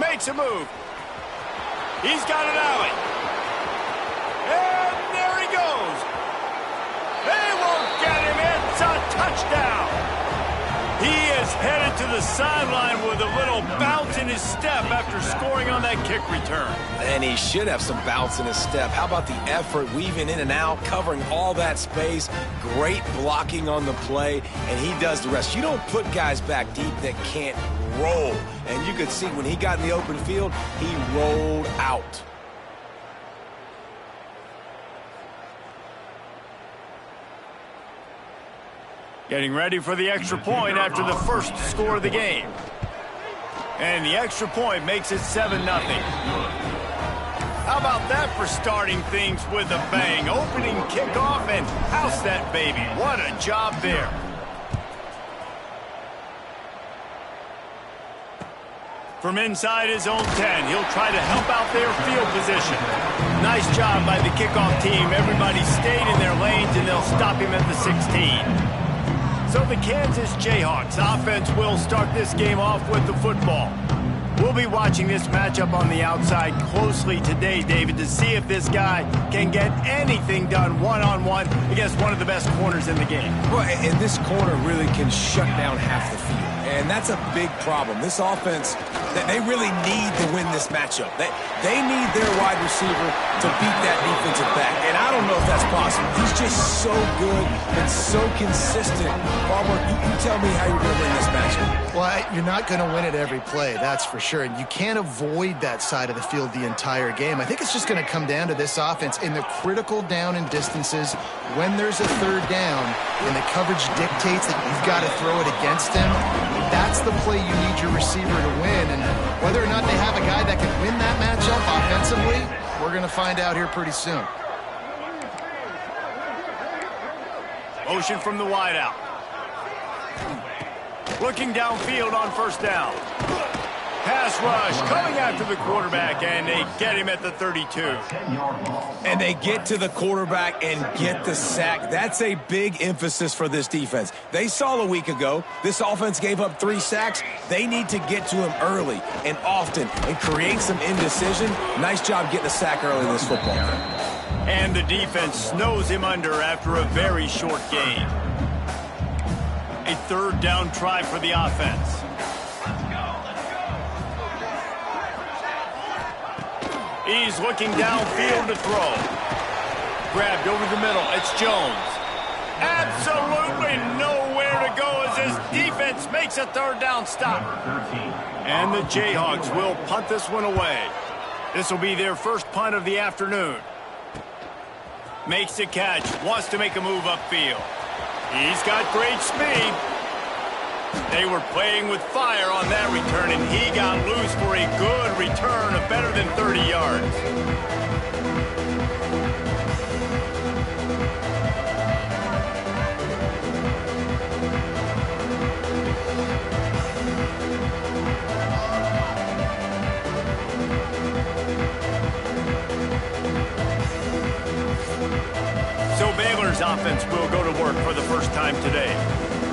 Makes a move. He's got an alley. And there he goes. They won't get him. It's a touchdown. He is headed to the sideline with a little bounce in his step after scoring on that kick return. And he should have some bounce in his step. How about the effort, weaving in and out, covering all that space, great blocking on the play, and he does the rest. You don't put guys back deep that can't roll. And you could see when he got in the open field, he rolled out. Getting ready for the extra point after the first score of the game. And the extra point makes it 7-0. How about that for starting things with a bang? Opening kickoff and house that baby. What a job there. From inside his own 10, he'll try to help out their field position. Nice job by the kickoff team. Everybody stayed in their lanes, and they'll stop him at the 16. So the Kansas Jayhawks offense will start this game off with the football. We'll be watching this matchup on the outside closely today, David, to see if this guy can get anything done one-on-one against one of the best corners in the game. Well, and this corner really can shut down half the field. And that's a big problem. This offense, they really need to win this matchup. They need their wide receiver to beat that defensive back. And I don't know if that's possible. He's just so good and so consistent. Farmer, you tell me how you're going to win this matchup. Well, you're not going to win it every play, that's for sure. And you can't avoid that side of the field the entire game. I think it's just going to come down to this offense in the critical down and distances when there's a third down and the coverage dictates that you've got to throw it against him. That's the play you need your receiver to win. And whether or not they have a guy that can win that matchup offensively, we're going to find out here pretty soon. Motion from the wideout. Looking downfield on first down. Pass rush coming after the quarterback, and they get him at the 32. And they get to the quarterback and get the sack. That's a big emphasis for this defense. They saw a week ago, this offense gave up 3 sacks. They need to get to him early and often and create some indecision. Nice job getting a sack early in this football game. And the defense snows him under after a very short gain. A third down try for the offense. He's looking downfield to throw. Grabbed over the middle. It's Jones. Absolutely nowhere to go as his defense makes a third down stop. And the Jayhawks will punt this one away. This will be their first punt of the afternoon. Makes the catch. Wants to make a move upfield. He's got great speed. They were playing with fire on that return, and he got loose for a good return of better than 30 yards. So Baylor's offense will go to work for the first time today.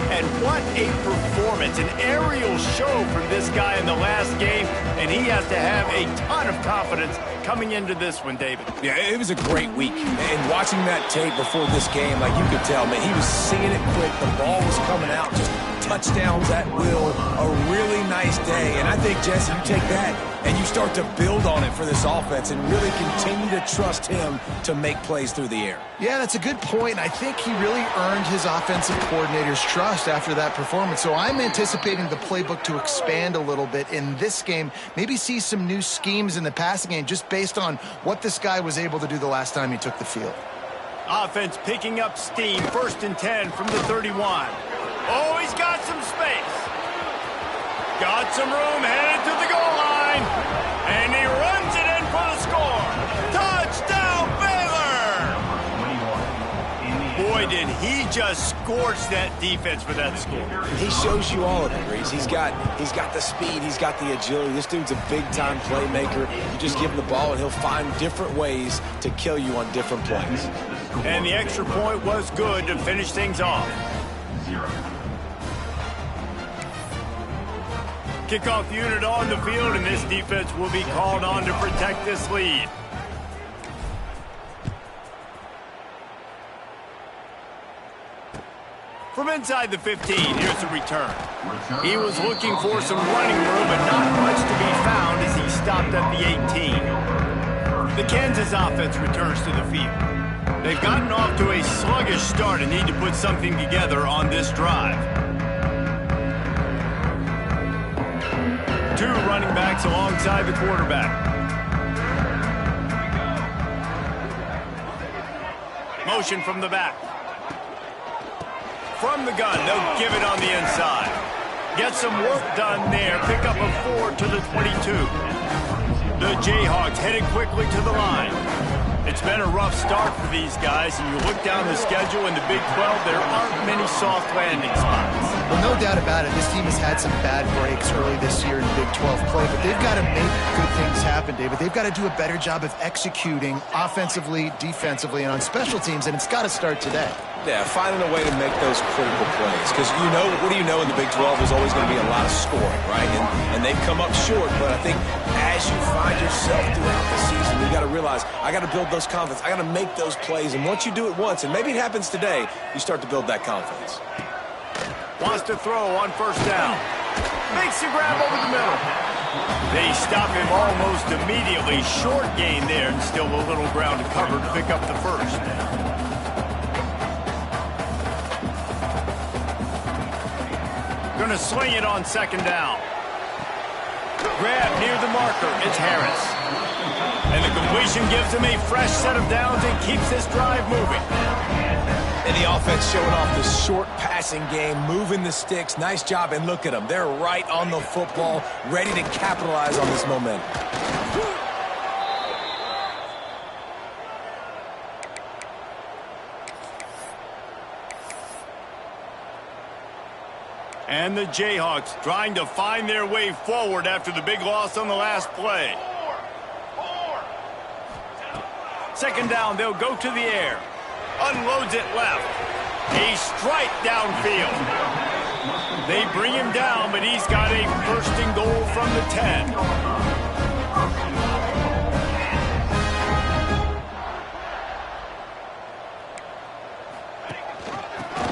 And what a performance, an aerial show from this guy in the last game, and he has to have a ton of confidence coming into this one, David. Yeah, it was a great week. And watching that tape before this game, like you could tell, man, he was seeing it quick. The ball was coming out, just touchdowns at will. A really nice day. And I think, Jesse, you take that and you start to build on it for this offense and really continue to trust him to make plays through the air. Yeah, that's a good point. I think he really earned his offensive coordinator's trust after that performance. So I'm anticipating the playbook to expand a little bit in this game, maybe see some new schemes in the passing game just based on what this guy was able to do the last time he took the field. Offense picking up steam, 1st and 10 from the 31. Oh, he's got some space. Got some room, headed to the goal line. And he runs it in for the score. Touchdown, Baylor! Boy, did he just scorch that defense for that score. He shows you all of it, Reese. He's got the speed, he's got the agility. This dude's a big-time playmaker. You just give him the ball, and he'll find different ways to kill you on different plays. And the extra point was good to finish things off. Kickoff unit on the field, and this defense will be called on to protect this lead. From inside the 15, here's the return. He was looking for some running room, but not much to be found as he stopped at the 18. The Kansas offense returns to the field. They've gotten off to a sluggish start and need to put something together on this drive. Two running backs alongside the quarterback. Motion from the back. From the gun, they'll give it on the inside. Get some work done there. Pick up a 4 to the 22. The Jayhawks headed quickly to the line. It's been a rough start for these guys, and you look down the schedule in the Big 12, there aren't many soft landing spots. Well, no doubt about it. This team has had some bad breaks early this year in Big 12 play, but they've got to make good things happen, David. They've got to do a better job of executing offensively, defensively, and on special teams, and it's got to start today. Yeah, finding a way to make those critical plays. Because, you know, what do you know in the Big 12? There's always going to be a lot of scoring, right? And they've come up short, but I think as you find yourself throughout the season, you got to realize, I got to build those confidence. I got to make those plays. And once you do it once, and maybe it happens today, you start to build that confidence. Wants to throw on first down. Makes the grab over the middle. They stop him almost immediately. Short gain there, and still a little ground to cover to pick up the first. Going to sling it on second down. Grab near the marker. It's Harris. And the completion gives him a fresh set of downs and keeps this drive moving. And the offense showing off the short passing game, moving the sticks. Nice job, and look at them. They're right on the football, ready to capitalize on this momentum. And the Jayhawks trying to find their way forward after the big loss on the last play. Second down, they'll go to the air. Unloads it left. A strike downfield. They bring him down, but he's got a first and goal from the 10.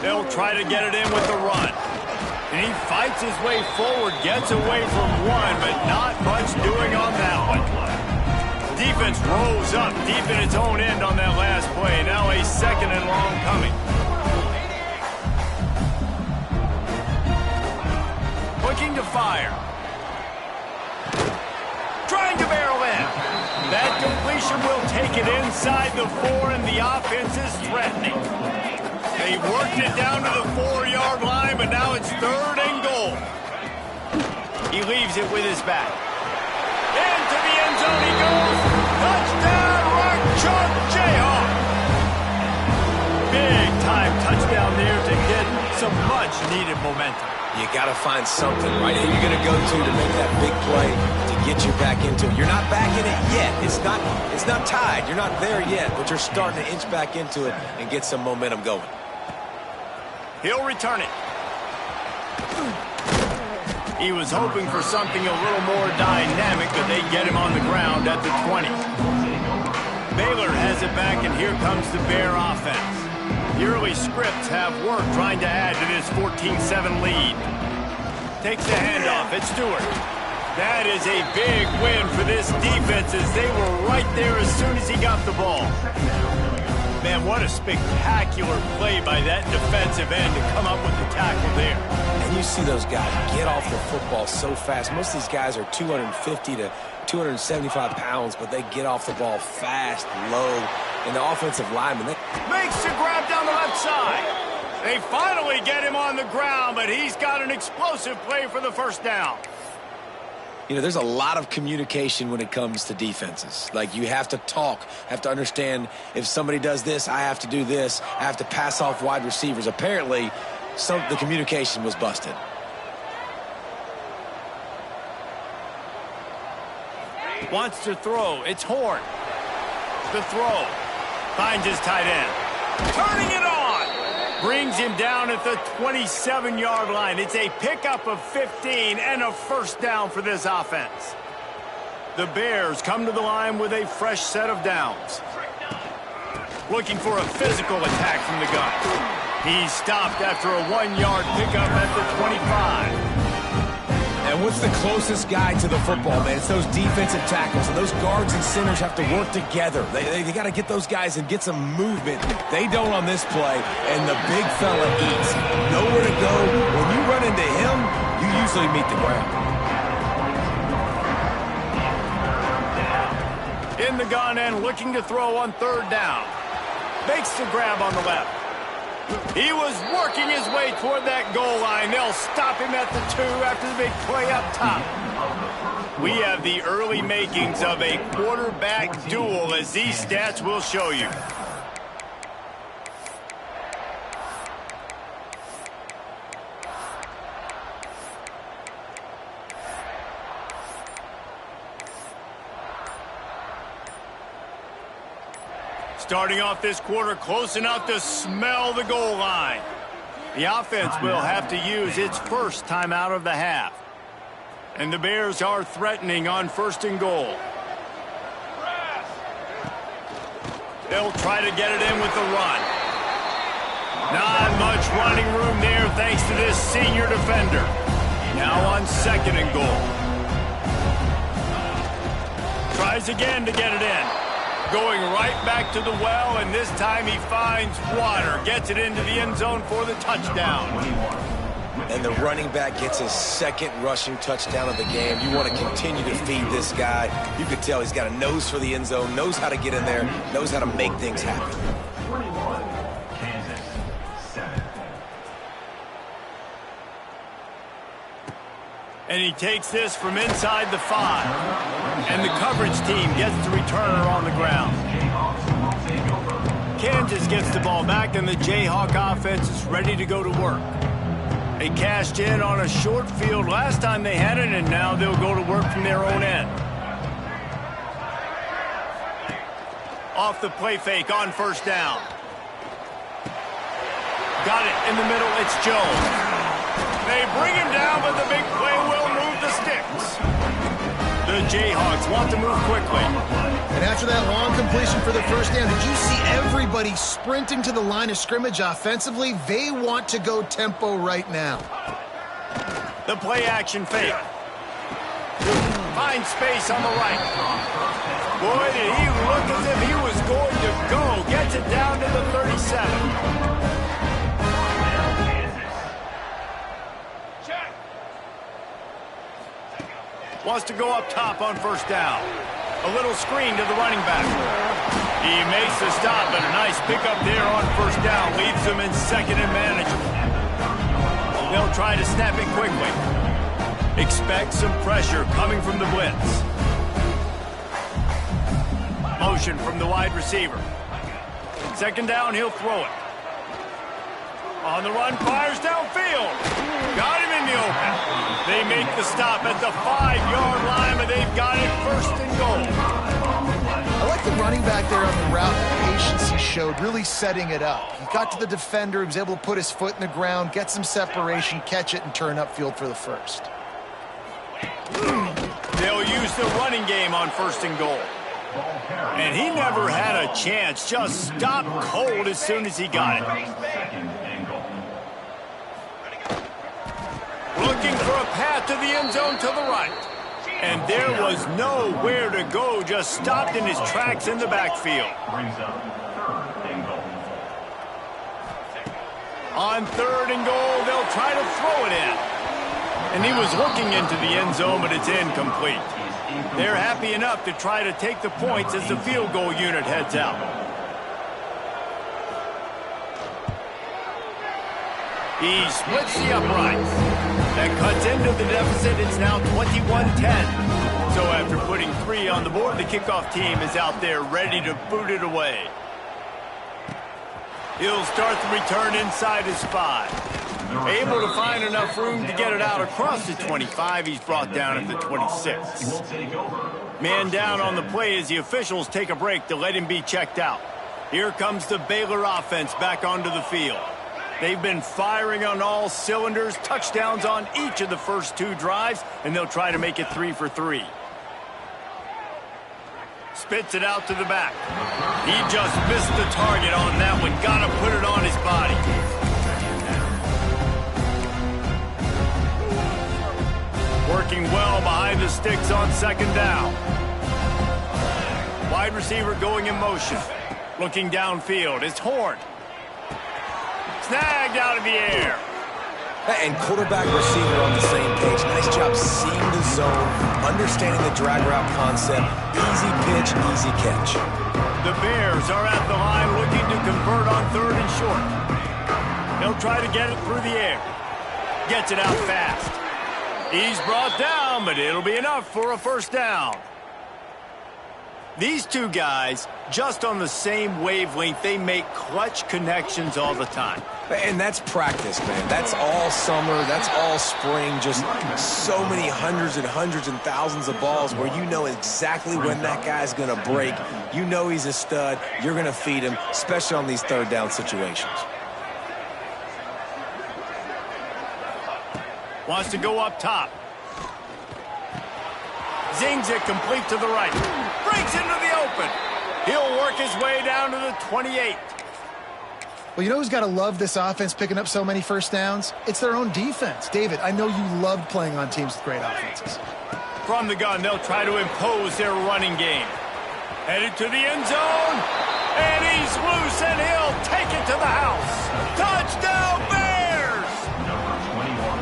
They'll try to get it in with the run. And he fights his way forward, gets away from one, but not much doing on that one. Defense rose up deep in its own end on that last play. Now a second and long coming. Looking to fire. Trying to barrel in. That completion will take it inside the 4, and the offense is threatening. They worked it down to the 4-yard line, but now it's third and goal. He leaves it with his back. Into the end zone he goes. Touchdown, Rock Chalk Jayhawk. Big time touchdown there to get some much-needed momentum. You got to find something, right? Who you're going to go to make that big play to get you back into it. You're not back in it yet. It's not tied. You're not there yet, but you're starting to inch back into it and get some momentum going. He'll return it. He was hoping for something a little more dynamic, but they get him on the ground at the 20. Baylor has it back, and here comes the Bear offense. The early scripts have worked trying to add to this 14-7 lead. Takes the handoff. It's Stewart. That is a big win for this defense as they were right there as soon as he got the ball. Man, what a spectacular play by that defensive end to come up with the tackle there. And you see those guys get off the football so fast. Most of these guys are 250 to 275 pounds, but they get off the ball fast, low. And the offensive lineman, makes the grab down the left side. They finally get him on the ground, but he's got an explosive play for the first down. You know, there's a lot of communication when it comes to defenses. Like, you have to talk, have to understand if somebody does this, I have to do this. I have to pass off wide receivers. Apparently, the communication was busted. Wants to throw. It's Horn. The throw. Finds his tight end. Turning it on. Brings him down at the 27-yard line. It's a pickup of 15 and a first down for this offense. The Bears come to the line with a fresh set of downs. Looking for a physical attack from the gun. He's stopped after a 1-yard pickup at the 25. And what's the closest guy to the football, man? It's those defensive tackles, and those guards and centers have to work together. They got to get those guys and get some movement. They don't on this play, and the big fella eats. Nowhere to go. When you run into him, you usually meet the ground. In the gun and looking to throw on third down. Makes the grab on the left. He was working his way toward that goal line. They'll stop him at the 2 after the big play up top. We have the early makings of a quarterback duel, as these stats will show you. Starting off this quarter close enough to smell the goal line. The offense will have to use its first timeout of the half. And the Bears are threatening on 1st and goal. They'll try to get it in with the run. Not much running room there thanks to this senior defender. Now on 2nd and goal. Tries again to get it in. Going right back to the well, and this time he finds water. Gets it into the end zone for the touchdown. And the running back gets his 2nd rushing touchdown of the game. You want to continue to feed this guy. You can tell he's got a nose for the end zone, knows how to get in there, knows how to make things happen. And he takes this from inside the 5. And the coverage team gets the returner on the ground. Kansas gets the ball back, and the Jayhawk offense is ready to go to work. They cashed in on a short field last time they had it, and now they'll go to work from their own end. Off the play fake on 1st down. Got it in the middle. It's Jones. They bring him down, but the big play will move the sticks. The Jayhawks want to move quickly. And after that long completion for the first down, did you see everybody sprinting to the line of scrimmage offensively? They want to go tempo right now. The play action fake. Finds space on the right. Boy, did he look as if he was going to go. Gets it down to the 37. Wants to go up top on 1st down. A little screen to the running back. He makes the stop, but a nice pickup there on 1st down. Leaves them in 2nd and manageable. They'll try to snap it quickly. Expect some pressure coming from the blitz. Motion from the wide receiver. 2nd down, he'll throw it. On the run, fires downfield. Got him in the open. They make the stop at the 5-yard line, but they've got it 1st and goal. I like the running back there on the route, the patience he showed, really setting it up. He got to the defender, he was able to put his foot in the ground, get some separation, catch it, and turn upfield for the 1st. They'll use the running game on 1st and goal. And he never had a chance, just stopped cold as soon as he got it. Looking for a path to the end zone to the right. And there was nowhere to go, just stopped in his tracks in the backfield. On 3rd and goal, they'll try to throw it in. And he was looking into the end zone, but it's incomplete. They're happy enough to try to take the points as the field goal unit heads out. He splits the uprights. That cuts into the deficit. It's now 21-10. So after putting 3 on the board, the kickoff team is out there ready to boot it away. He'll start the return inside his 5. Able to find enough room to get it out across the 25. He's brought down at the 26. Man down on the play as the officials take a break to let him be checked out. Here comes the Baylor offense back onto the field. They've been firing on all cylinders, touchdowns on each of the first 2 drives, and they'll try to make it 3 for 3. Spits it out to the back. He just missed the target on that one. Got to put it on his body. Working well behind the sticks on 2nd down. Wide receiver going in motion. Looking downfield. It's Horn. Snagged out of the air. And quarterback receiver on the same page. Nice job seeing the zone, understanding the drag route concept. Easy pitch, easy catch. The Bears are at the line looking to convert on 3rd and short. They'll try to get it through the air. Gets it out fast. He's brought down, but it'll be enough for a 1st down. These 2 guys, just on the same wavelength, they make clutch connections all the time. And that's practice, man. That's all summer. That's all spring. Just so many hundreds and hundreds and thousands of balls where you know exactly when that guy's going to break. You know he's a stud. You're going to feed him, especially on these 3rd down situations. Wants to go up top. Zings it complete to the right. Breaks into the open. He'll work his way down to the 28. Well, you know who's got to love this offense picking up so many 1st downs? It's their own defense. David, I know you loved playing on teams with great offenses. From the gun, they'll try to impose their running game. Headed to the end zone. And he's loose, and he'll take it to the house. Touchdown, Bears!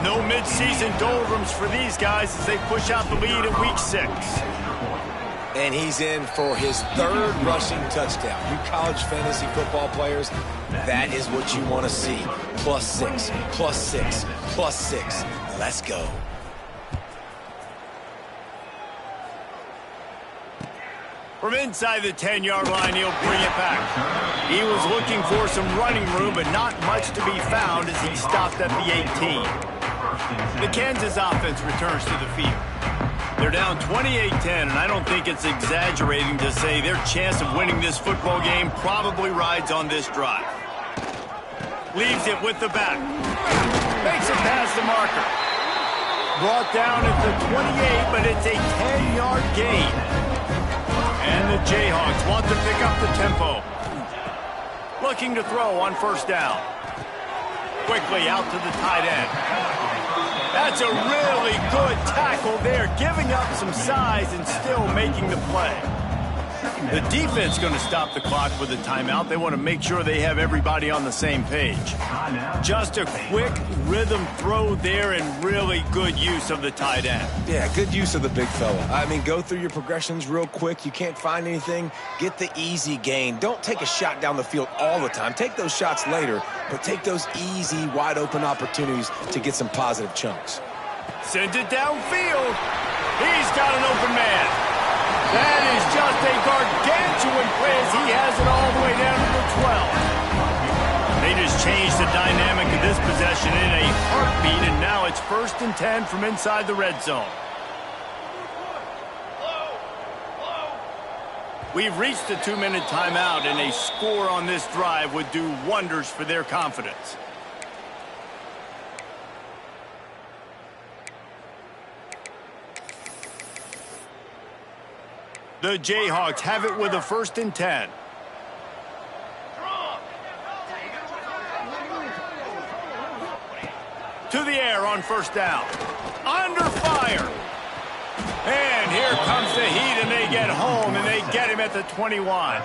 No midseason doldrums for these guys as they push out the lead in Week 6. And he's in for his 3rd rushing touchdown. You college fantasy football players, that is what you want to see. +6, +6, +6. Let's go. From inside the 10-yard line, he'll bring it back. He was looking for some running room, but not much to be found as he stopped at the 18. The Kansas offense returns to the field. They're down 28-10, and I don't think it's exaggerating to say their chance of winning this football game probably rides on this drive. Leaves it with the back. Makes it past the marker. Brought down at the 28, but it's a 10-yard gain. And the Jayhawks want to pick up the tempo. Looking to throw on 1st down. Quickly out to the tight end. That's a really good tackle there, giving up some size and still making the play. The defense going to stop the clock with a timeout. They want to make sure they have everybody on the same page. Just a quick rhythm throw there and really good use of the tight end. Yeah, good use of the big fella. I mean, go through your progressions real quick. You can't find anything. Get the easy gain. Don't take a shot down the field all the time. Take those shots later, but take those easy, wide-open opportunities to get some positive chunks. Sends it downfield. He's got an open man. That is just a gargantuan play as he has it all the way down to the 12. They just changed the dynamic of this possession in a heartbeat, and now it's 1st and 10 from inside the red zone. We've reached the 2-minute timeout, and a score on this drive would do wonders for their confidence. The Jayhawks have it with a 1st and 10. To the air on 1st down. Under fire. And here comes the heat, and they get home, and they get him at the 21.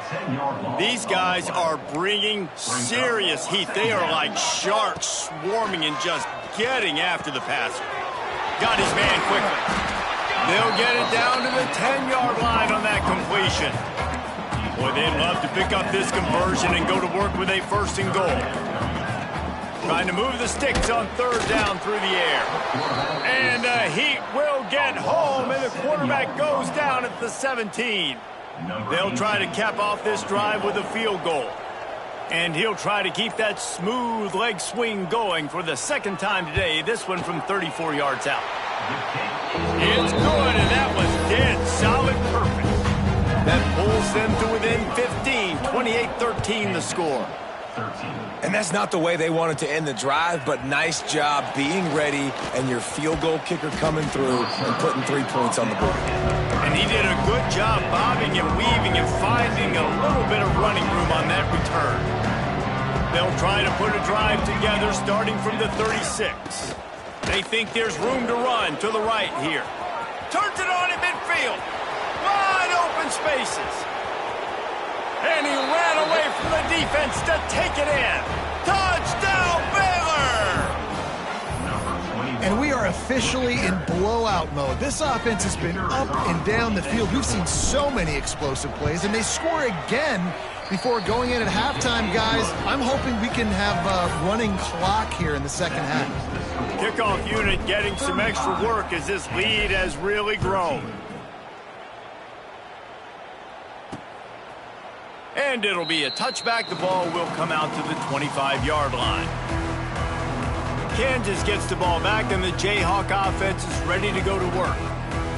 These guys are bringing serious heat. They are like sharks swarming and just getting after the passer. Got his man quickly. They'll get it down to the 10-yard line on that completion. Boy, they'd love to pick up this conversion and go to work with a 1st and goal. Trying to move the sticks on 3rd down through the air. And the Heat will get home, and the quarterback goes down at the 17. They'll try to cap off this drive with a field goal. And he'll try to keep that smooth leg swing going for the 2nd time today, this one from 34 yards out. It's good, and that was dead solid perfect. That pulls them to within 15, 28-13 the score. And that's not the way they wanted to end the drive, but nice job being ready and your field goal kicker coming through and putting 3 points on the board. And he did a good job bobbing and weaving and finding a little bit of running room on that return. They'll try to put a drive together starting from the 36. They think there's room to run to the right here. Turns it on in midfield. Wide open spaces. And he ran away from the defense to take it in. Touchdown, Baylor! And we are officially in blowout mode. This offense has been up and down the field. We've seen so many explosive plays, and they score again before going in at halftime, guys. I'm hoping we can have a running clock here in the second half. Kickoff unit getting some extra work as this lead has really grown. And it'll be a touchback. The ball will come out to the 25-yard line. Kansas gets the ball back, and the Jayhawk offense is ready to go to work.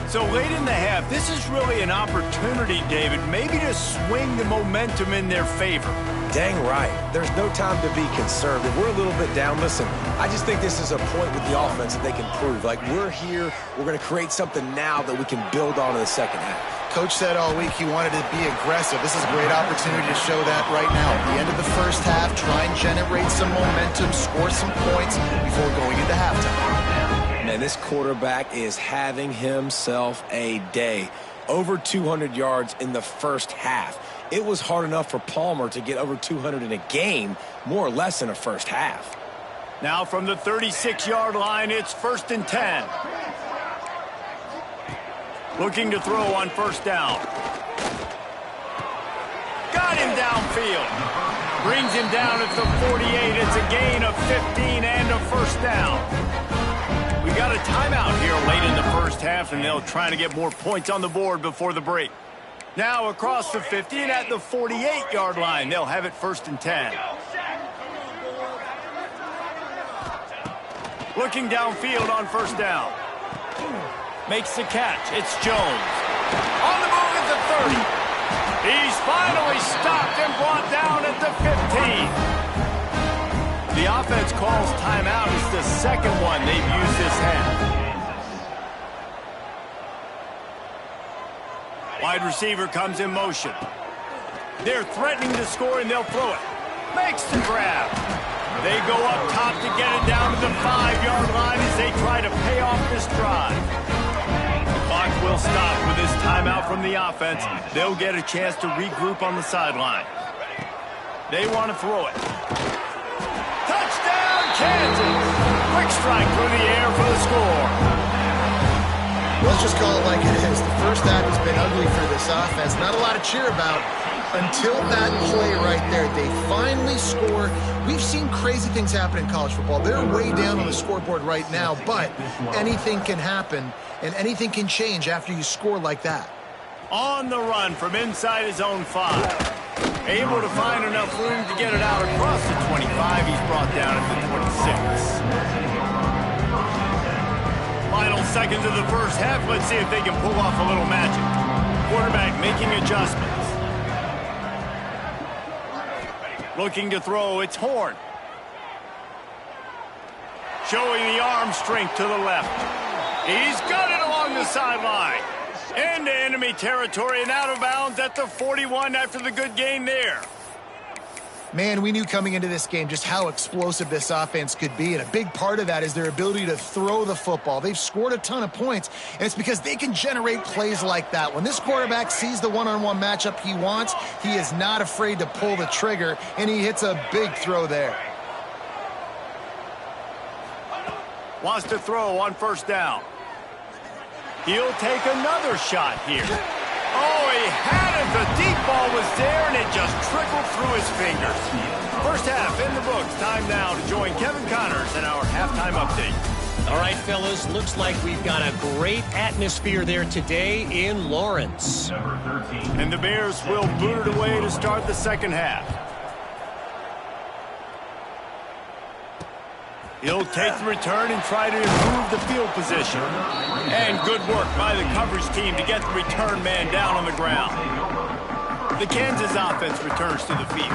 So late in the half, this is really an opportunity, David, maybe to swing the momentum in their favor. Dang right. There's no time to be concerned. If we're a little bit down, listen, I just think this is a point with the offense that they can prove. Like, we're here, we're going to create something now that we can build on in the second half. Coach said all week he wanted to be aggressive. This is a great opportunity to show that right now. At the end of the first half, try and generate some momentum, score some points before going into halftime. Man, this quarterback is having himself a day. Over 200 yards in the first half. It was hard enough for Palmer to get over 200 in a game, more or less in a first half. Now from the 36-yard line, it's 1st and 10. Looking to throw on first down. Got him downfield. Brings him down at the 48. It's a gain of 15 and a first down. We got a timeout here late in the first half, and they'll try to get more points on the board before the break. Now across the 50 and at the 48-yard line, they'll have it 1st and 10. Looking downfield on first down. Makes the catch. It's Jones. On the move at the 30. He's finally stopped and brought down at the 15. The offense calls timeout. It's the second one they've used this half. Wide receiver comes in motion. They're threatening to score, and they'll throw it. Makes the grab. They go up top to get it down to the 5-yard line as they try to pay off this drive. Clock will stop with this timeout from the offense. They'll get a chance to regroup on the sideline. They want to throw it. Touchdown, Kansas! Quick strike through the air for the score. Let's just call it like it is. The first half has been ugly for this offense. Not a lot to cheer about until that play right there. They finally score. We've seen crazy things happen in college football. They're way down on the scoreboard right now, but anything can happen, and anything can change after you score like that. On the run from inside his own 5. Able to find enough room to get it out across the 25. He's brought down at the 26. Final seconds of the first half. Let's see if they can pull off a little magic. Quarterback making adjustments. Looking to throw, it's Horn. Showing the arm strength to the left. He's got it along the sideline. Into enemy territory and out of bounds at the 41 after the good gain there. Man, we knew coming into this game just how explosive this offense could be, and a big part of that is their ability to throw the football. They've scored a ton of points, and it's because they can generate plays like that. When this quarterback sees the one-on-one matchup he wants, he is not afraid to pull the trigger, and he hits a big throw there. Wants to throw on first down. He'll take another shot here. Oh, he had it. The deep ball was there, and it just trickled through his fingers. First half in the books. Time now to join Kevin Connors in our halftime update. All right, fellas, looks like we've got a great atmosphere there today in Lawrence. And the Bears will boot it away to start the second half. He'll take the return and try to improve the field position. And good work by the coverage team to get the return man down on the ground. The Kansas offense returns to the field.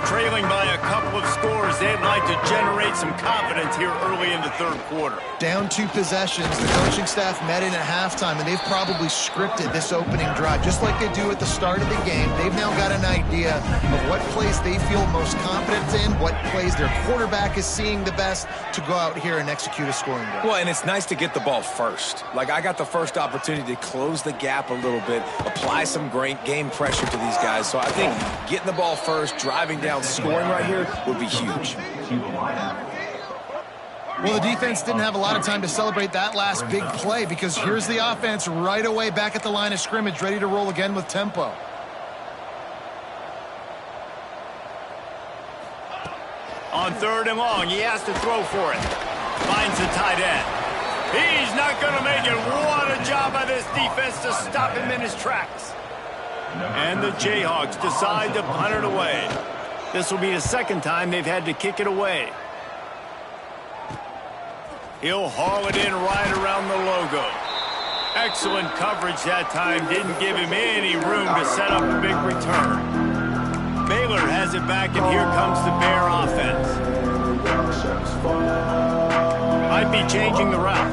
Trailing by a couple of scores, they'd like to generate some confidence here early in the third quarter. Down 2 possessions, the coaching staff met in at halftime, and they've probably scripted this opening drive. Just like they do at the start of the game, they've now got an idea of what plays they feel most confident in, what plays their quarterback is seeing the best to go out here and execute a scoring drive. Well, and it's nice to get the ball first. Like, I got the first opportunity to close the gap a little bit, apply some great game pressure to these guys. So I think getting the ball first, driving down, scoring right here would be huge. Well, the defense didn't have a lot of time to celebrate that last big play because here's the offense right away back at the line of scrimmage, ready to roll again with tempo. On 3rd and long, he has to throw for it. Finds the tight end. He's not going to make it. What a job by this defense to stop him in his tracks. And the Jayhawks decide to punt it away. This will be the second time they've had to kick it away. He'll haul it in right around the logo. Excellent coverage that time. Didn't give him any room to set up a big return. Baylor has it back, and here comes the Bear offense. Might be changing the route.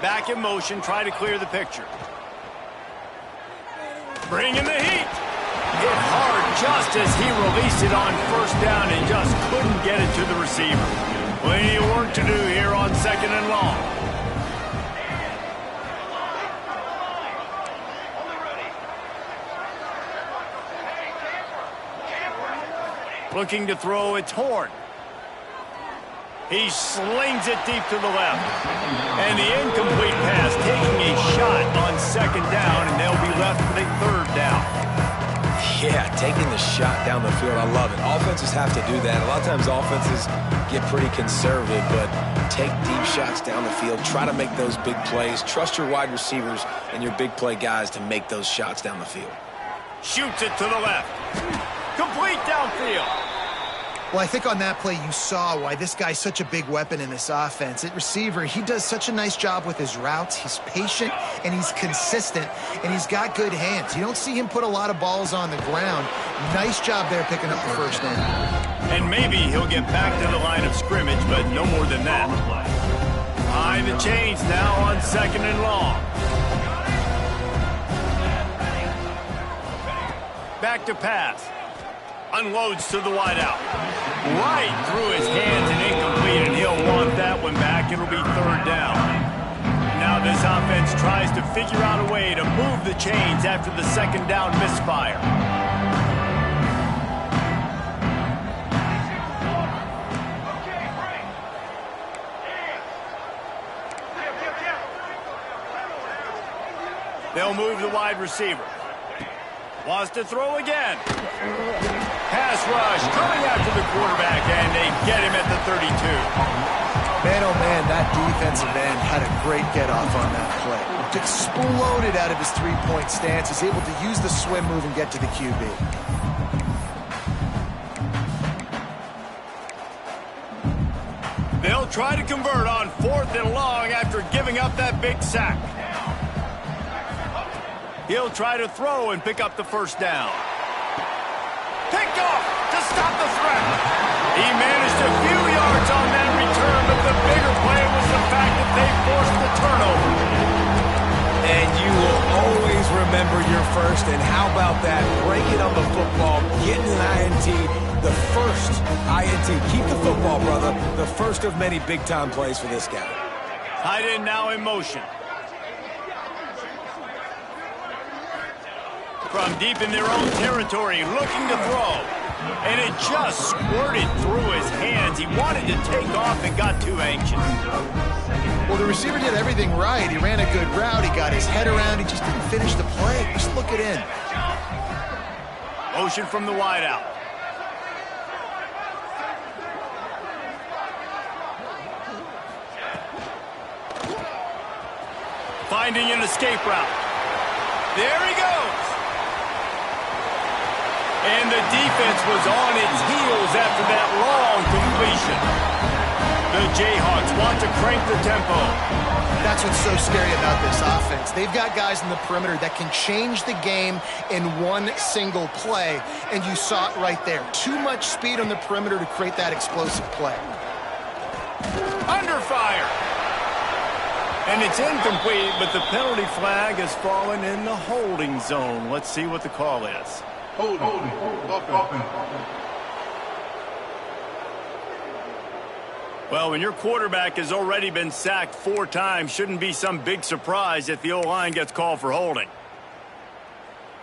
Back in motion, try to clear the picture. Bringing the heat. Hit hard just as he released it on 1st down and just couldn't get it to the receiver. Plenty of work to do here on 2nd and long. Looking to throw, it's Horn. He slings it deep to the left. And the incomplete pass taking a shot on 2nd down, and they'll be left with a 3rd down. Yeah, taking the shot down the field, I love it. Offenses have to do that. A lot of times offenses get pretty conservative, but take deep shots down the field. Try to make those big plays. Trust your wide receivers and your big play guys to make those shots down the field. Shoots it to the left. Complete downfield. Well, I think on that play you saw why this guy's such a big weapon in this offense. At receiver, he does such a nice job with his routes. He's patient, and he's consistent, and he's got good hands. You don't see him put a lot of balls on the ground. Nice job there picking up the 1st down. And maybe he'll get back to the line of scrimmage, but no more than that. Behind the chains now on 2nd and long. Back to pass. Unloads to the wideout. Right through his hands and incomplete, and he'll want that one back. It'll be 3rd down. Now this offense tries to figure out a way to move the chains after the 2nd down misfire. They'll move the wide receiver. Wants to throw again. Pass rush coming after the quarterback, and they get him at the 32. Man, oh man, that defensive end had a great get-off on that play. Exploded out of his 3-point stance. He's able to use the swim move and get to the QB. They'll try to convert on 4th and long after giving up that big sack. He'll try to throw and pick up the 1st down. Picked off to stop the threat. He managed a few yards on that return, but the bigger play was the fact that they forced the turnover. And you will always remember your 1st, and how about that? Break it on the football, getting an INT, the 1st INT. Keep the football, brother. The 1st of many big-time plays for this guy. Tight end now in motion. From deep in their own territory, looking to throw. And it just squirted through his hands. He wanted to take off and got too anxious. Well, the receiver did everything right. He ran a good route. He got his head around. He just didn't finish the play. Just look it in. Motion from the wideout. Finding an escape route. There he goes. And the defense was on its heels after that long completion. The Jayhawks want to crank the tempo. That's what's so scary about this offense. They've got guys in the perimeter that can change the game in one single play, and you saw it right there. Too much speed on the perimeter to create that explosive play. Under fire. And it's incomplete, but the penalty flag has fallen in the holding zone. Let's see what the call is. Holding. Well, when your quarterback has already been sacked 4 times, shouldn't be some big surprise if the O-line gets called for holding.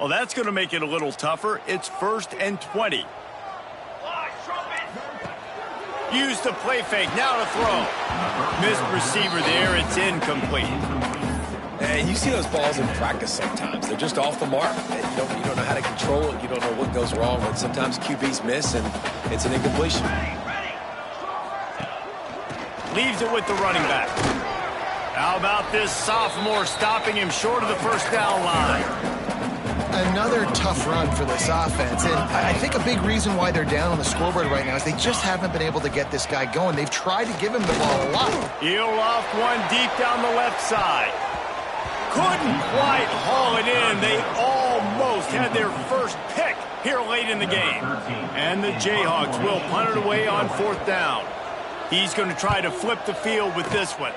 Well, that's going to make it a little tougher. It's 1st and 20. Use the play fake. Now to throw. Missed receiver there. It's incomplete. And you see those balls in practice sometimes. They're just off the mark. You don't know how to control it. You don't know what goes wrong. But sometimes QBs miss, and it's an incompletion. Leaves it with the running back. How about this sophomore stopping him short of the first down line? Another tough run for this offense, and I think a big reason why they're down on the scoreboard right now is they just haven't been able to get this guy going. They've tried to give him the ball a lot. He'll off one deep down the left side. Couldn't quite haul it in. They almost had their first pick here late in the game. And the Jayhawks will punt it away on 4th down. He's going to try to flip the field with this one.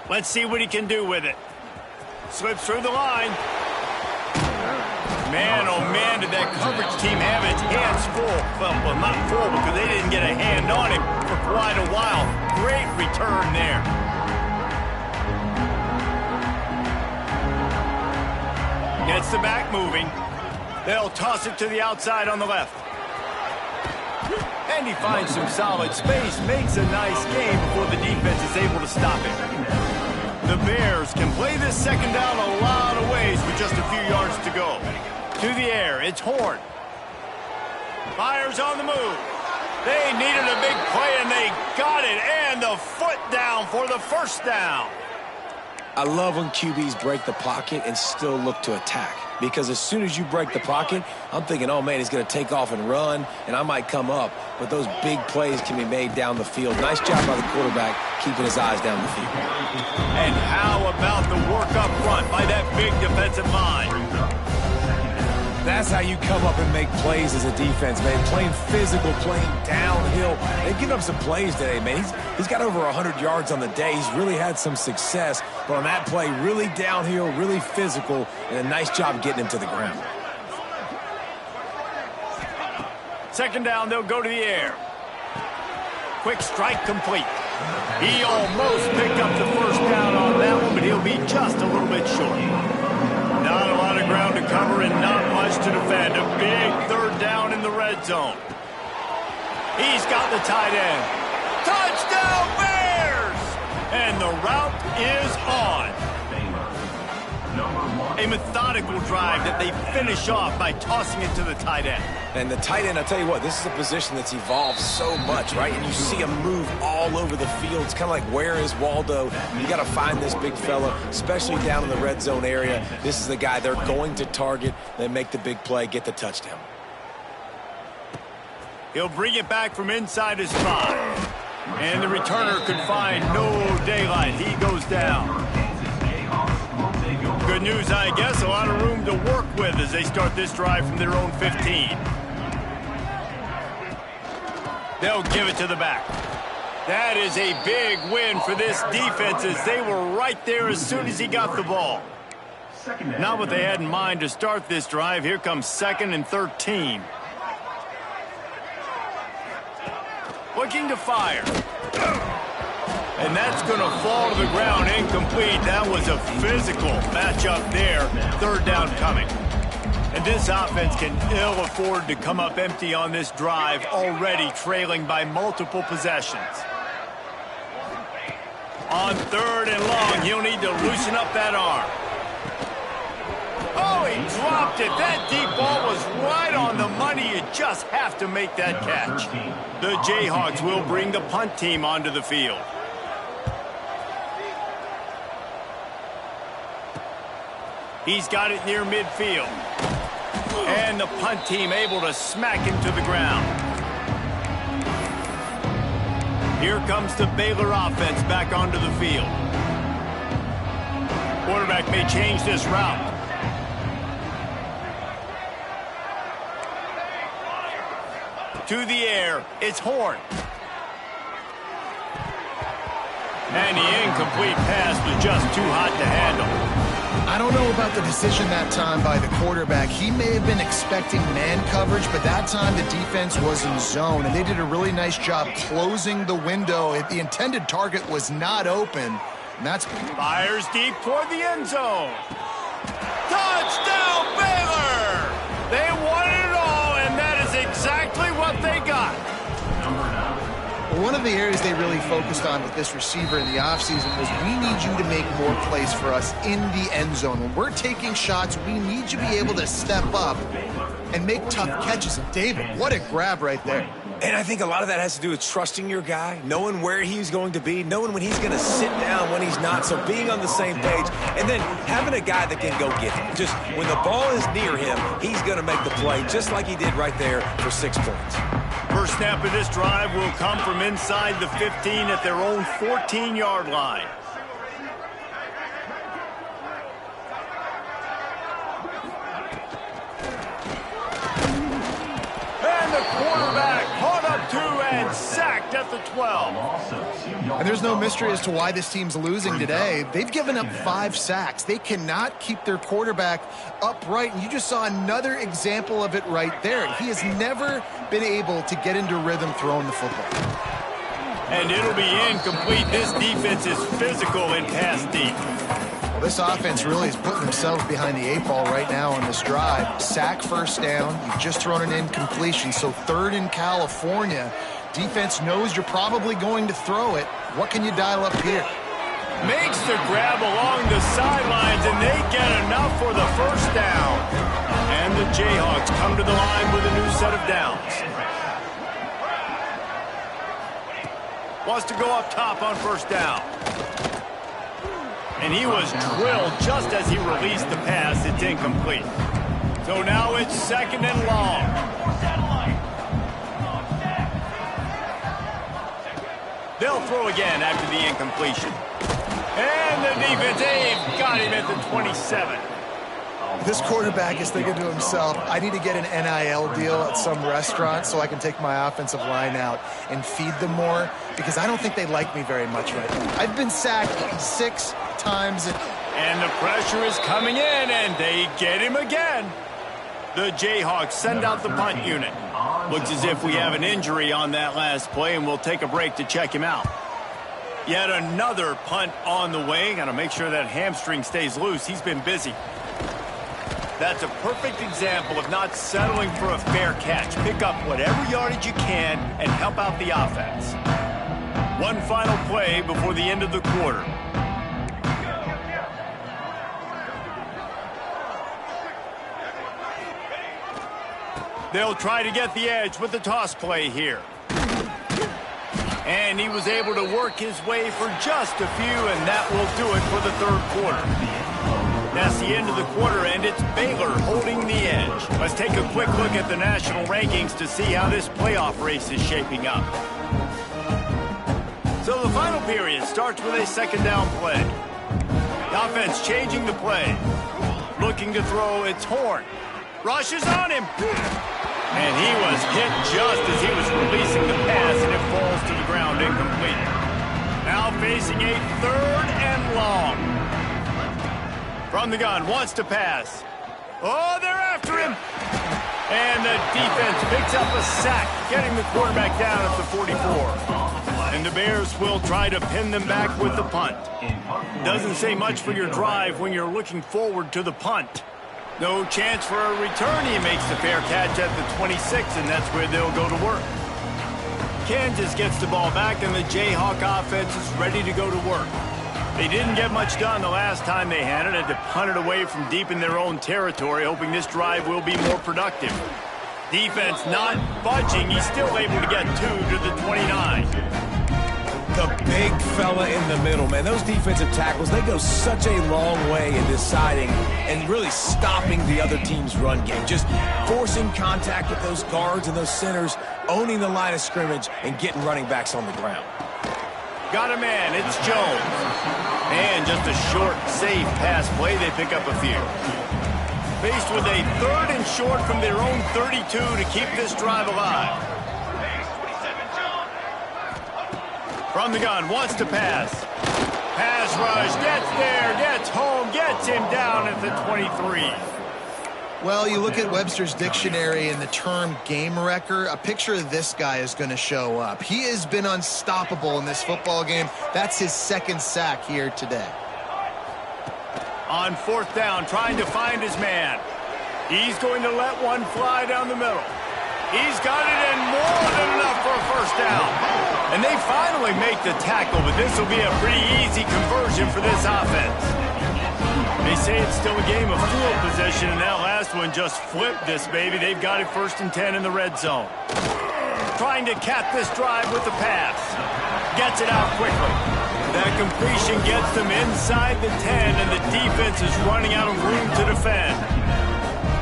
Let's see what he can do with it. Slips through the line. Man, oh man, did that coverage team have its hands full. Well, not full because they didn't get a hand on him for quite a while. Great return there. Gets the back moving. They'll toss it to the outside on the left. And he finds some solid space, makes a nice game before the defense is able to stop it. The Bears can play this 2nd down a lot of ways with just a few yards to go. To the air, it's Horn. Fires on the move. They needed a big play, and they got it. And the foot down for the 1st down. I love when QBs break the pocket and still look to attack. Because as soon as you break the pocket, I'm thinking, oh, man, he's going to take off and run, and I might come up. But those big plays can be made down the field. Nice job by the quarterback keeping his eyes down the field. And how about the work up front by that big defensive line? That's how you come up and make plays as a defense, man. Playing physical, playing downhill. They've given up some plays today, man. He's got over 100 yards on the day. He's really had some success. But on that play, really downhill, really physical, and a nice job getting him to the ground. 2nd down, they'll go to the air. Quick strike complete. He almost picked up the 1st down on that one, but he'll be just a little bit short. Not a lot of ground to cover and not much to defend. A big 3rd down in the red zone. He's got the tight end. Touchdown Bears! And the route is on. A methodical drive that they finish off by tossing it to the tight end. And the tight end, I'll tell you what, this is a position that's evolved so much, right? And you see him move all over the field. It's kind of like, where is Waldo? You got to find this big fella, especially down in the red zone area. This is the guy they're going to target. They make the big play, get the touchdown. He'll bring it back from inside his 5. And the returner could find no daylight. He goes down. Good news, I guess, a lot of room to work with as they start this drive from their own 15. They'll give it to the back. That is a big win for this defense as they were right there as soon as he got the ball. Not what they had in mind to start this drive. Here comes 2nd and 13. Looking to fire. And that's going to fall to the ground incomplete. That was a physical matchup there. 3rd down coming. And this offense can ill afford to come up empty on this drive, already trailing by multiple possessions. On 3rd and long, he'll need to loosen up that arm. Oh, he dropped it. That deep ball was right on the money. You just have to make that catch. The Jayhawks will bring the punt team onto the field. He's got it near midfield. And the punt team able to smack him to the ground. Here comes the Baylor offense back onto the field. Quarterback may change this route. To the air, it's Horn. And the incomplete pass was just too hot to handle. I don't know about the decision that time by the quarterback. He may have been expecting man coverage, but that time the defense was in zone, and they did a really nice job closing the window. The intended target was not open, and that's... Fires deep toward the end zone. Touchdown, Baylor! They wanted it all, and that is exactly what they got. One of the areas they really focused on with this receiver in the offseason was we need you to make more plays for us in the end zone. When we're taking shots, we need you to be able to step up and make tough catches. And David, what a grab right there. And I think a lot of that has to do with trusting your guy, knowing where he's going to be, knowing when he's going to sit down, when he's not, so being on the same page, and then having a guy that can go get him. Just when the ball is near him, he's going to make the play, just like he did right there for 6 points. First snap of this drive will come from inside the 15 at their own 14-yard line. And the quarterback caught up to and sacked at the 12. And there's no mystery as to why this team's losing today. They've given up 5 sacks. They cannot keep their quarterback upright, and you just saw another example of it right there. He has never been able to get into rhythm throwing the football. And it'll be incomplete. This defense is physical and pass deep. Well, this offense really is putting themselves behind the 8 ball right now on this drive. Sack first down. You've just thrown an incompletion, so 3rd in California. Defense knows you're probably going to throw it. What can you dial up here? Makes the grab along the sidelines, and they get enough for the first down. And the Jayhawks come to the line with a new set of downs. Wants to go up top on first down. And he was drilled just as he released the pass. It's incomplete. So now it's 2nd and long. They'll throw again after the incompletion. And the defense, they've got him at the 27. This quarterback is thinking to himself, I need to get an NIL deal at some restaurant so I can take my offensive line out and feed them more, because I don't think they like me very much right now. I've been sacked 6 times. And the pressure is coming in, and they get him again. The Jayhawks send out the punt unit. Looks as if we have an injury on that last play, and we'll take a break to check him out. Yet another punt on the way. Got to make sure that hamstring stays loose. He's been busy. That's a perfect example of not settling for a fair catch. Pick up whatever yardage you can and help out the offense. One final play before the end of the quarter. They'll try to get the edge with the toss play here. And he was able to work his way for just a few, and that will do it for the 3rd quarter. That's the end of the quarter, and it's Baylor holding the edge. Let's take a quick look at the national rankings to see how this playoff race is shaping up. So the final period starts with a 2nd down play. The offense changing the play. Looking to throw, it's Horn. Rushes on him. And he was hit just as he was releasing the pass, and it falls to the ground incomplete. Now facing a 3rd and long. From the gun, wants to pass. Oh, they're after him. And the defense picks up a sack, getting the quarterback down at the 44. And the Bears will try to pin them back with the punt. Doesn't say much for your drive when you're looking forward to the punt. No chance for a return. He makes the fair catch at the 26, and that's where they'll go to work. Kansas gets the ball back, and the Jayhawk offense is ready to go to work. They didn't get much done the last time they had it. Had to punt it away from deep in their own territory, hoping this drive will be more productive. Defense not budging. He's still able to get 2 to the 29. The big fella in the middle, man. Those defensive tackles, they go such a long way in deciding and really stopping the other team's run game. Just forcing contact with those guards and those centers, owning the line of scrimmage, and getting running backs on the ground. Got a man, it's Jones. And just a short, safe pass play, they pick up a few. Faced with a 3rd and short from their own 32 to keep this drive alive. From the gun, wants to pass. Pass rush, gets there, gets home, gets him down at the 23. Well, you look at Webster's dictionary and the term game wrecker, a picture of this guy is going to show up. He has been unstoppable in this football game. That's his 2nd sack here today. On 4th down, trying to find his man. He's going to let one fly down the middle. He's got it in more than enough for a 1st down. And they finally make the tackle, but this will be a pretty easy conversion for this offense. They say it's still a game of field position, and that last one just flipped this baby. They've got it 1st and 10 in the red zone. Trying to cap this drive with the pass. Gets it out quickly. That completion gets them inside the 10, and the defense is running out of room to defend.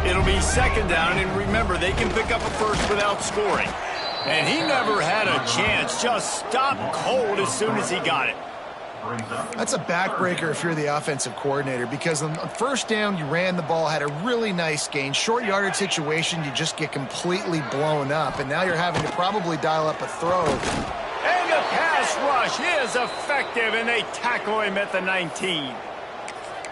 It'll be 2nd down, and remember, they can pick up a 1st without scoring. And he never had a chance, just stopped cold as soon as he got it. That's a backbreaker if you're the offensive coordinator, because on 1st down, you ran the ball, had a really nice gain. Short yardage situation, you just get completely blown up, and now you're having to probably dial up a throw. And the pass rush is effective, and they tackle him at the 19.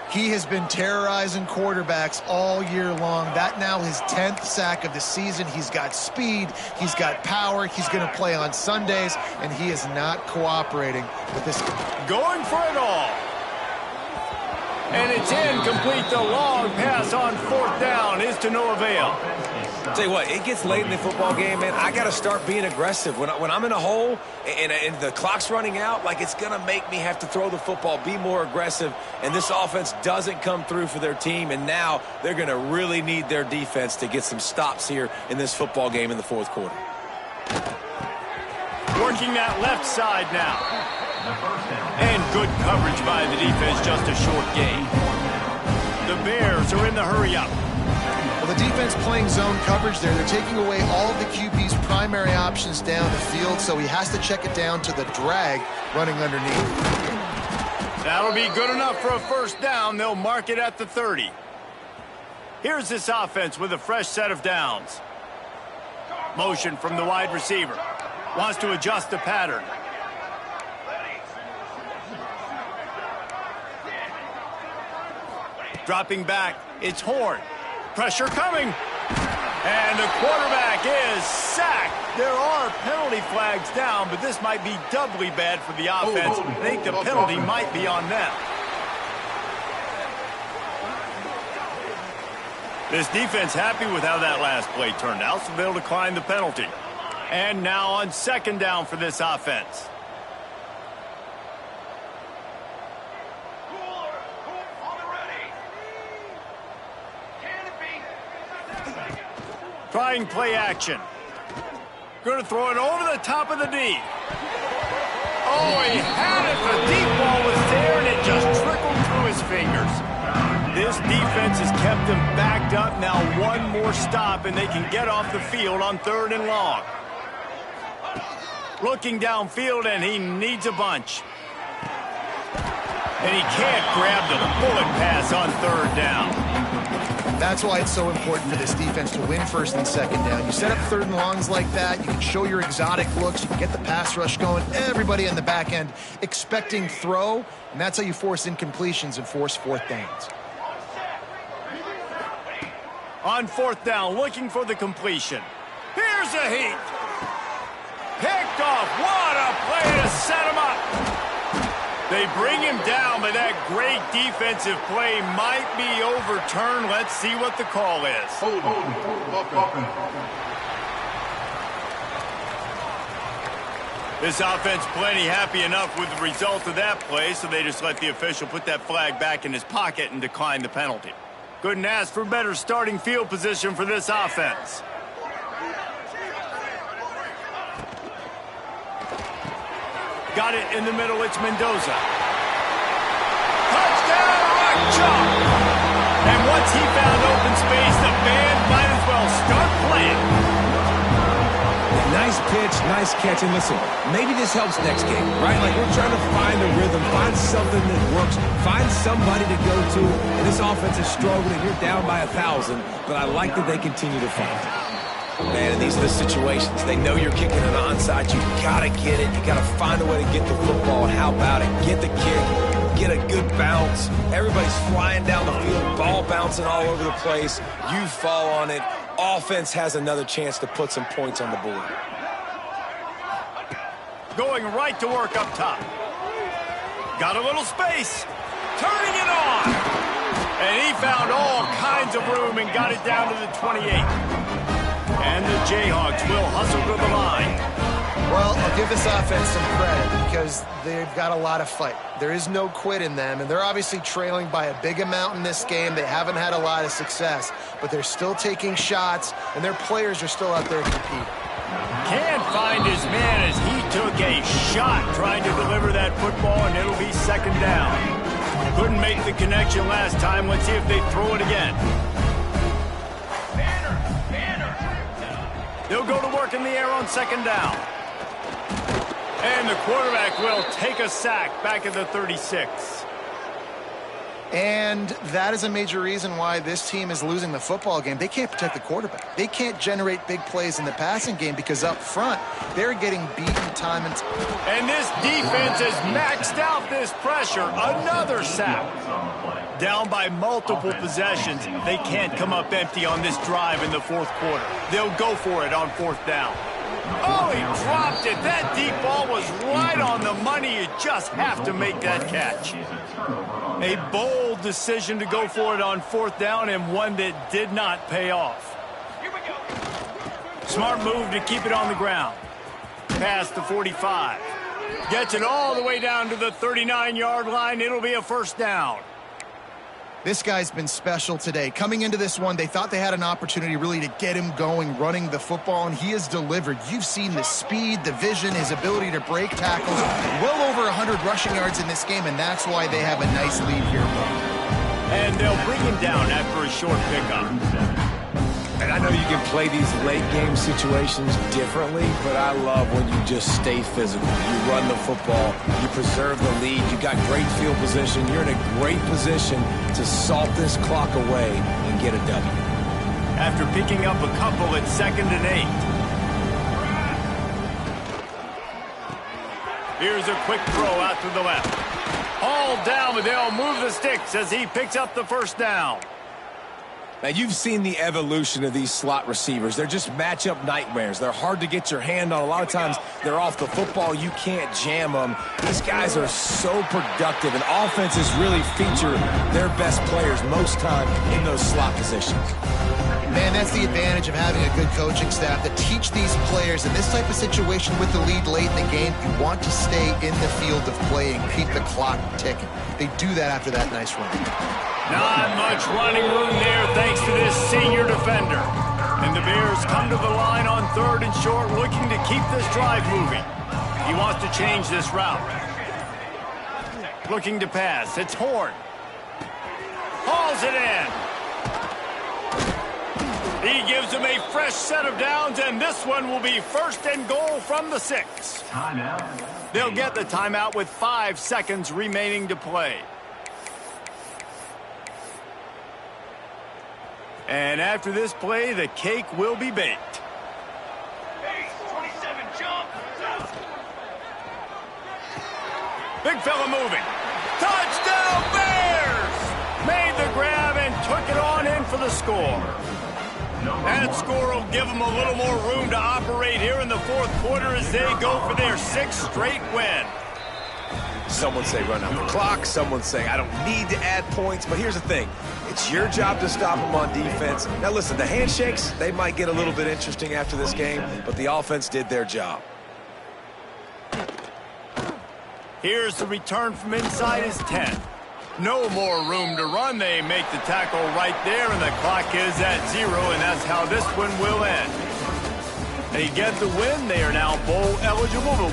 He has been terrorizing quarterbacks all year long. That now his 10th sack of the season. He's got speed. He's got power. He's going to play on Sundays, and he is not cooperating with this. Going for it all. And it's incomplete. The long pass on 4th down is to no avail. Tell you what, it gets late in the football game, man. I got to start being aggressive. When I'm in a hole and the clock's running out, like, it's going to make me have to throw the football, be more aggressive, and this offense doesn't come through for their team, and now they're going to really need their defense to get some stops here in this football game in the 4th quarter. Working that left side now. And good coverage by the defense, just a short gain. The Bears are in the hurry-up. Well, the defense playing zone coverage there. They're taking away all of the QB's primary options down the field, so he has to check it down to the drag running underneath. That'll be good enough for a 1st down. They'll mark it at the 30. Here's this offense with a fresh set of downs. Motion from the wide receiver. Wants to adjust the pattern. Dropping back, it's Horn. Pressure coming. And the quarterback is sacked. There are penalty flags down, but this might be doubly bad for the offense. I think the penalty might be on them. This defense happy with how that last play turned out, so they'll decline the penalty. And now on 2nd down for this offense. Trying play action. Going to throw it over the top of the D. Oh, he had it. The deep ball was there, and it just trickled through his fingers. This defense has kept them backed up. Now 1 more stop, and they can get off the field on 3rd and long. Looking downfield, and he needs a bunch. And he can't grab the bullet pass on 3rd down. That's why it's so important for this defense to win 1st and 2nd down. You set up 3rd and longs like that, you can show your exotic looks, you can get the pass rush going, everybody on the back end expecting throw, and that's how you force incompletions and force 4th downs. On 4th down, looking for the completion. Here's a heat. Picked off. What a play to set him up. They bring him down, but that great defensive play might be overturned. Let's see what the call is. This offense plenty happy enough with the result of that play, so they just let the official put that flag back in his pocket and decline the penalty. Couldn't ask for better starting field position for this offense. got it in the middle. It's Mendoza. Touchdown, rock chalk. And once he found open space, the band might as well start playing. Nice pitch, nice catch. And listen, maybe this helps next game, right? Like we're trying to find a rhythm, find something that works, find somebody to go to. And this offense is struggling. You're down by 1,000, but I like that they continue to fight. Man, and these are the situations. They know you're kicking an onside. You got to get it. You got to find a way to get the football. And how about it? Get the kick. Get a good bounce. Everybody's flying down the field, ball bouncing all over the place. You fall on it. Offense has another chance to put some points on the board. Going right to work up top. Got a little space. Turning it on. And he found all kinds of room and got it down to the 28. And the Jayhawks will hustle to the line. Well, I'll give this offense some credit because they've got a lot of fight. There is no quit in them, and they're obviously trailing by a big amount in this game. They haven't had a lot of success, but they're still taking shots, and their players are still out there competing. Can't find his man as he took a shot trying to deliver that football, and it'll be second down. Couldn't make the connection last time. Let's see if they throw it again. They'll go to work in the air on second down. And the quarterback will take a sack back at the 36. And that is a major reason why this team is losing the football game. They can't protect the quarterback. They can't generate big plays in the passing game because up front, they're getting beaten time and time. And this defense has maxed out this pressure. Another sack. Down by multiple possessions. They can't come up empty on this drive in the fourth quarter. They'll go for it on fourth down. Oh, he dropped it. That deep ball was right on the money. You just have to make that catch. A bold decision to go for it on fourth down and one that did not pay off. Smart move to keep it on the ground. Past the 45. Gets it all the way down to the 39-yard line. It'll be a first down. This guy's been special today. Coming into this one, they thought they had an opportunity really to get him going, running the football, and he has delivered. You've seen the speed, the vision, his ability to break tackles. Well over 100 rushing yards in this game, and that's why they have a nice lead here. And they'll bring him down after a short pickup. And I know you can play these late game situations differently, but I love when you just stay physical. You run the football, you preserve the lead, you got great field position, you're in a great position to salt this clock away and get a W. After picking up a couple at 2nd and 8. Here's a quick throw out to the left. All down, but they'll move the sticks as he picks up the first down. Now, you've seen the evolution of these slot receivers. They're just matchup nightmares. They're hard to get your hand on. A lot of times, they're off the football. You can't jam them. These guys are so productive, and offenses really feature their best players most time in those slot positions. Man, that's the advantage of having a good coaching staff to teach these players in this type of situation with the lead late in the game. You want to stay in the field of play and keep the clock ticking. They do that after that nice run. Not much running room there thanks to this senior defender. And the Bears come to the line on 3rd and short, looking to keep this drive moving. He wants to change this route. Looking to pass. It's Horn. Hauls it in. He gives them a fresh set of downs, and this one will be 1st and goal from the 6. They'll get the timeout with 5 seconds remaining to play. And after this play, the cake will be baked. Big fella moving. Touchdown Bears! Made the grab and took it on in for the score. That score will give them a little more room to operate here in the fourth quarter as they go for their 6th straight win. Some would say run out the clock. Some would say I don't need to add points. But here's the thing. It's your job to stop them on defense. Now, listen, the handshakes, they might get a little bit interesting after this game, but the offense did their job. Here's the return from inside his 10. No more room to run. They make the tackle right there, and the clock is at 0, and that's how this one will end. They get the win. They are now bowl eligible.